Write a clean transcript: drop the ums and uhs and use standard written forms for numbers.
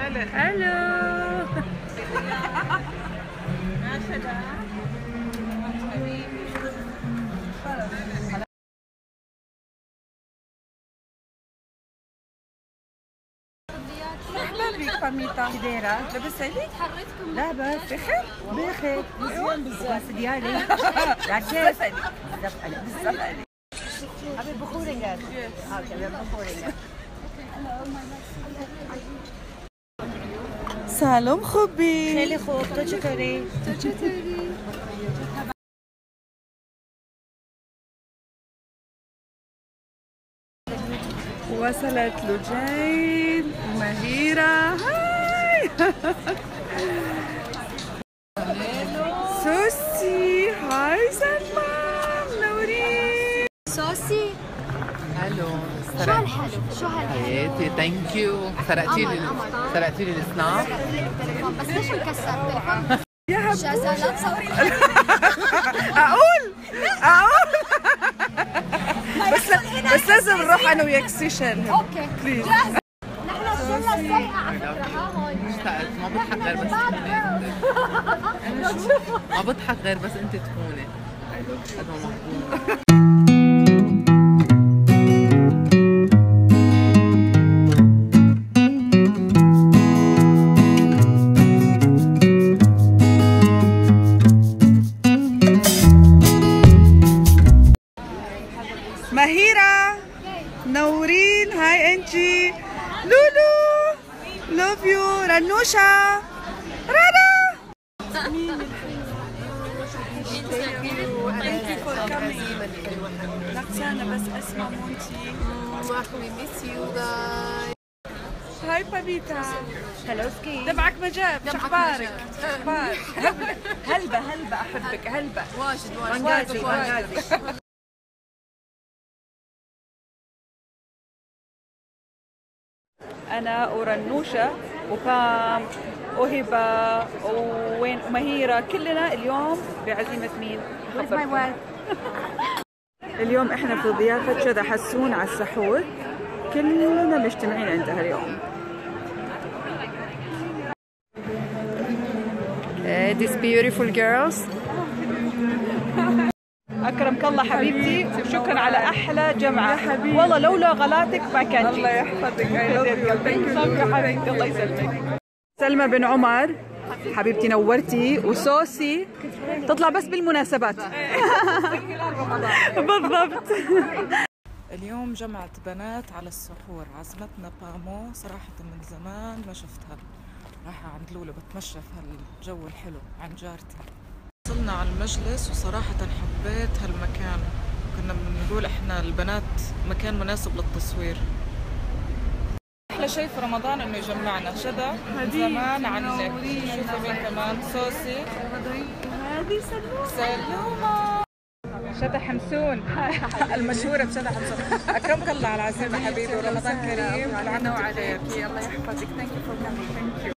هلو. مرحبا بك فاميتا، كي دايرة؟ لاباس عليك؟ لاباس بخير؟ بخير مزيان بزاف ديالي. بزاف عليك بزاف عليك بزاف عليك. Abi بخورينغ. اوكي بخورينغ. سلام خوبی. خیلی خوب، تو چطوری؟ وصلت لجين ومهيرة. هاي سوسي. هاي سلمى منورين. سوسي الو. شو هالحلو؟ شو هالحلو؟ حياتي ثانك يو. سرقتي لي السناب. التليفون بس ليش مكسر التليفون؟ يا حبيبي شازا لا تصوري. اقول بس لازم نروح انا وياك سيشن. اوكي بليز. نحن صرنا سيئة على فكرة. ها هون اشتقت. ما بضحك غير بس ما بضحك غير بس انت تكوني. قد ما محبوبة. مهيرة نورين. هاي انتي. لولو لوف يو. رنوشة رنا. لقسانة بس اسمع مونتي. هاي بابيتا. هلو سكي. دمعك ما جاب. شو اخبارك؟ اخبارك؟ هلبة هلبة احبك هلبة. واجد وانغازي. أنا ورنوشة وبام وهبة ومهيرة كلنا اليوم بعزيمة مين؟ اليوم احنا في ضيافة شذا حسون على السحور، كلنا مجتمعين عندها اليوم. These beautiful girls. أكرمك الله حبيبتي وشكرا على أحلى جمعة. يا حبيبي والله لولا غلاتك ما كان جيت. الله يحفظك. حبيبتي الله يسلمك. سلمى بن عمر حبيبتي نورتي. وسوسي تطلع بس بالمناسبات. بالضبط. اليوم جمعت بنات على السحور، عزمتنا بامو. صراحة من زمان ما شفتها. رايحة عند لولو بتمشى في هالجو الحلو عند جارتي. وصلنا على المجلس وصراحة حبيت هالمكان. كنا بنقول احنا البنات مكان مناسب للتصوير. احلى شيء في رمضان انه يجمعنا. شذا من زمان عنك. شوفوا مين كمان. سوسي. هذه سلومة. شذا حمسون المشهورة بشذا حمسون. أكرمك الله على العزيمة حبيبي ورمضان كريم. كل عام وعليك. الله يحفظك. ثانك يو فور كامينج. ثانك يو.